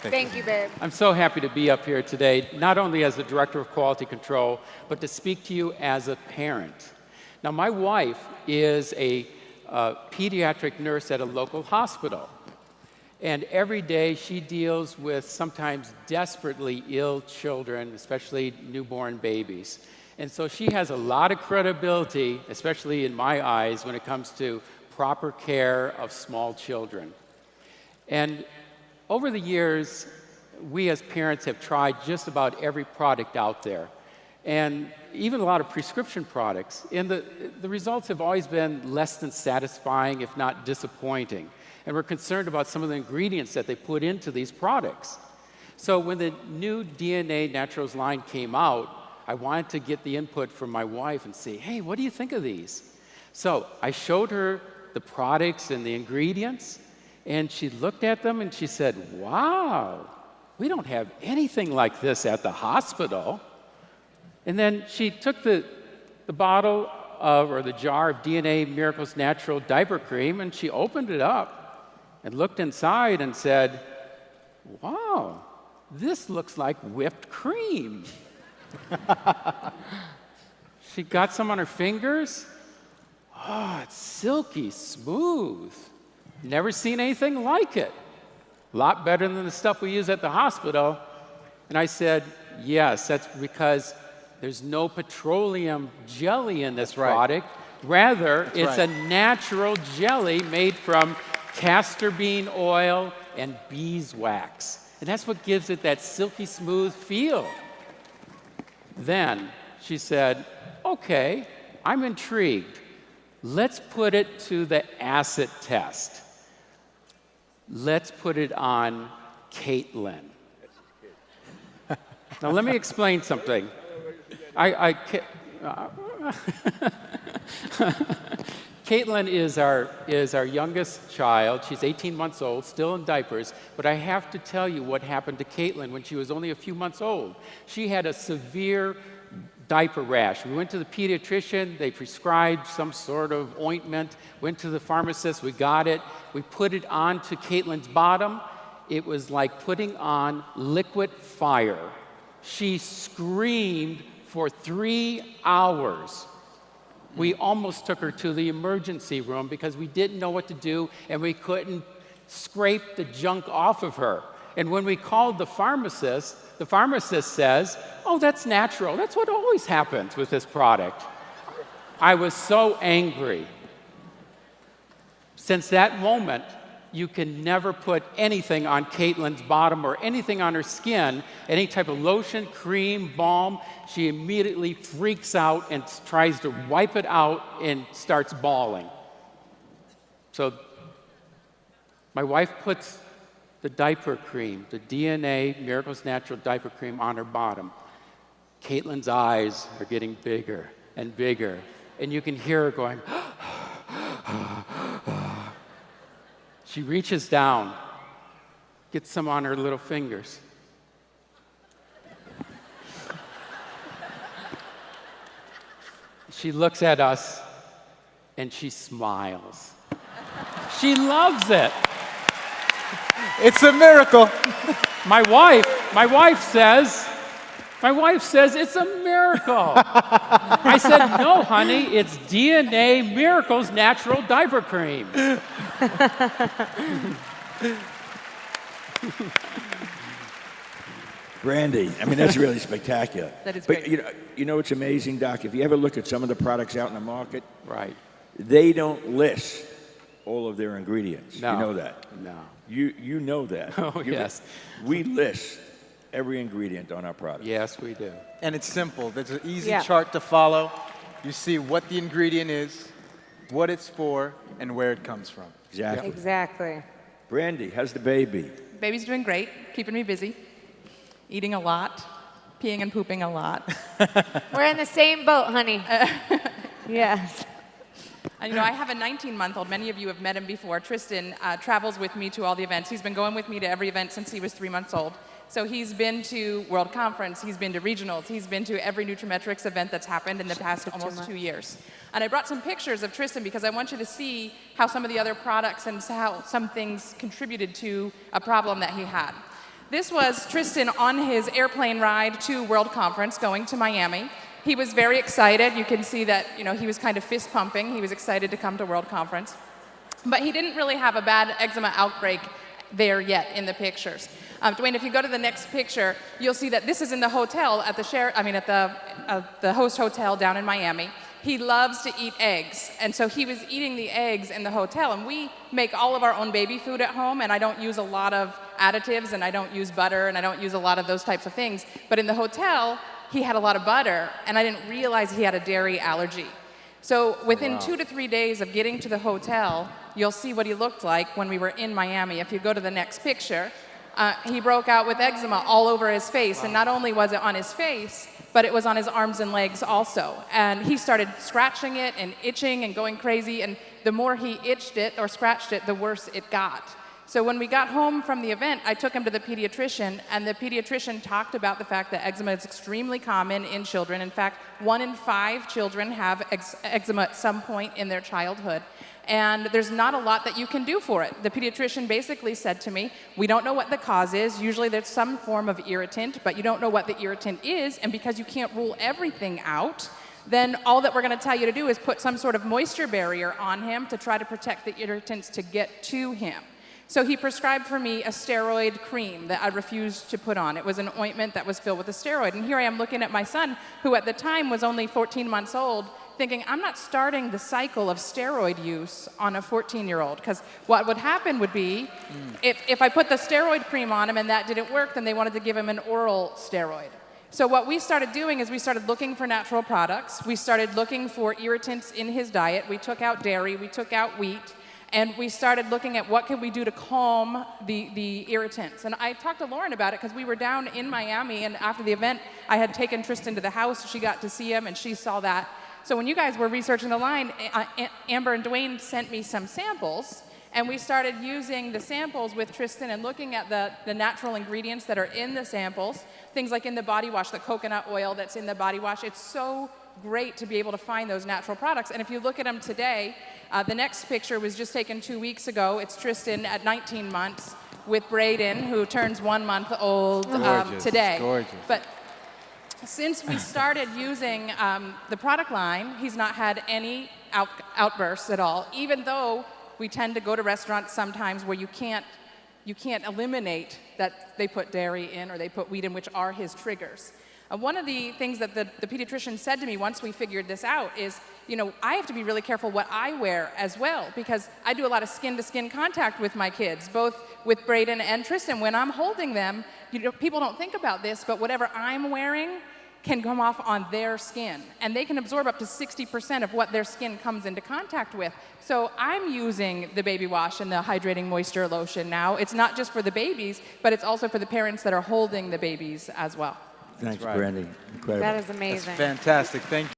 Thank you, babe. I'm so happy to be up here today, not only as the Director of Quality Control, but to speak to you as a parent. Now, my wife is a pediatric nurse at a local hospital. And every day she deals with sometimes desperately ill children, especially newborn babies. And so she has a lot of credibility, especially in my eyes, when it comes to proper care of small children. And over the years, we as parents have tried just about every product out there, and even a lot of prescription products. And the results have always been less than satisfying, if not disappointing. And we're concerned about some of the ingredients that they put into these products. So when the new DNA Naturals line came out, I wanted to get the input from my wife and say, hey, what do you think of these? So I showed her the products and the ingredients, and she looked at them and she said, wow, we don't have anything like this at the hospital. And then she took the bottle of, or the jar of DNA Miracles Natural Diaper Cream, and she opened it up and looked inside and said, wow, this looks like whipped cream. She got some on her fingers. Oh, it's silky smooth. Never seen anything like it. A lot better than the stuff we use at the hospital. And I said, yes, that's because there's no petroleum jelly in this product. Rather, it's a natural jelly made from castor bean oil and beeswax. And that's what gives it that silky smooth feel. Then she said, okay, I'm intrigued. Let's put it to the acid test. Let's put it on Caitlin. Now let me explain something. Caitlin is our youngest child. She's 18 months old, still in diapers. But I have to tell you what happened to Caitlin when she was only a few months old. She had a severe diaper rash. We went to the pediatrician. They prescribed some sort of ointment. Went to the pharmacist. We got it. We put it onto Caitlin's bottom. It was like putting on liquid fire. She screamed for 3 hours. We almost took her to the emergency room because we didn't know what to do and we couldn't scrape the junk off of her. And when we called the pharmacist says, oh, that's natural. That's what always happens with this product. I was so angry. Since that moment, you can never put anything on Caitlin's bottom or anything on her skin, any type of lotion, cream, balm. She immediately freaks out and tries to wipe it out and starts bawling. So my wife puts the diaper cream, the DNA Miracles Natural Diaper Cream on her bottom. Caitlin's eyes are getting bigger and bigger, and you can hear her going, She reaches down, gets some on her little fingers. She looks at us and she smiles. She loves it. It's a miracle. My wife says, it's a miracle. I said, no, honey, it's DNA Miracles Natural Diaper Cream. Brandy, I mean, that's really spectacular. That is but great. you know what's amazing, Doc? If you ever look at some of the products out in the market, Right. they don't list all of their ingredients. No. You know that? No. You know that. Oh, yes. We list every ingredient on our product. Yes, we do. And it's simple. There's an easy Yeah. chart to follow. You see what the ingredient is, what it's for, and where it comes from. Exactly. Exactly. Brandy, how's the baby? Baby's doing great, keeping me busy, eating a lot, peeing and pooping a lot. We're in the same boat, honey. Yes. And, I have a 19-month-old. Many of you have met him before. Tristan travels with me to all the events. He's been going with me to every event since he was 3 months old. So he's been to World Conference, he's been to regionals, he's been to every Nutrimetrics event that's happened in the past almost 2 years. And I brought some pictures of Tristan because I want you to see how some of the other products and how some things contributed to a problem that he had. This was Tristan on his airplane ride to World Conference going to Miami. He was very excited. You can see that, he was kind of fist pumping. He was excited to come to World Conference. But he didn't really have a bad eczema outbreak there yet in the pictures. Dwayne, if you go to the next picture, you'll see that this is in the hotel at the host hotel down in Miami. He loves to eat eggs, and so he was eating the eggs in the hotel. And we make all of our own baby food at home, and I don't use a lot of additives, and I don't use butter, and I don't use a lot of those types of things. But in the hotel, he had a lot of butter, and I didn't realize he had a dairy allergy. So within 2 to 3 days of getting to the hotel, you'll see what he looked like when we were in Miami. If you go to the next picture, he broke out with eczema all over his face, and not only was it on his face, but it was on his arms and legs also. And he started scratching it and itching and going crazy, and the more he itched it or scratched it, the worse it got. So when we got home from the event, I took him to the pediatrician, and the pediatrician talked about the fact that eczema is extremely common in children. In fact, 1 in 5 children have eczema at some point in their childhood. And there's not a lot that you can do for it. The pediatrician basically said to me, we don't know what the cause is. Usually there's some form of irritant, but you don't know what the irritant is, and because you can't rule everything out, then all that we're going to tell you to do is put some sort of moisture barrier on him to try to protect the irritants to get to him. So he prescribed for me a steroid cream that I refused to put on. It was an ointment that was filled with a steroid. And here I am looking at my son, who at the time was only 14 months old, thinking, I'm not starting the cycle of steroid use on a 14-year-old. Because what would happen would be, if I put the steroid cream on him and that didn't work, then they wanted to give him an oral steroid. So what we started doing is we started looking for natural products. We started looking for irritants in his diet. We took out dairy. We took out wheat. And we started looking at what could we do to calm the irritants. And I talked to Lauren about it because we were down in Miami, and after the event, I had taken Tristan to the house. She got to see him, and she saw that. So when you guys were researching the line, Amber and Dwayne sent me some samples, and we started using the samples with Tristan and looking at the natural ingredients that are in the samples, things like in the body wash, the coconut oil that's in the body wash. It's so great to be able to find those natural products. And if you look at them today, the next picture was just taken 2 weeks ago. It's Tristan at 19 months with Braden, who turns 1 month old today. Gorgeous. But since we started using the product line, he's not had any outbursts at all, even though we tend to go to restaurants sometimes where you can't eliminate that they put dairy in or they put wheat in, which are his triggers. One of the things that the pediatrician said to me once we figured this out is, I have to be really careful what I wear as well, because I do a lot of skin-to-skin contact with my kids, both with Braden and Tristan. When I'm holding them, people don't think about this, but whatever I'm wearing can come off on their skin, and they can absorb up to 60% of what their skin comes into contact with. So I'm using the baby wash and the hydrating moisture lotion now. It's not just for the babies, but it's also for the parents that are holding the babies as well. Thanks, right. Brandy. Incredible. That is amazing. That's fantastic. Thank you.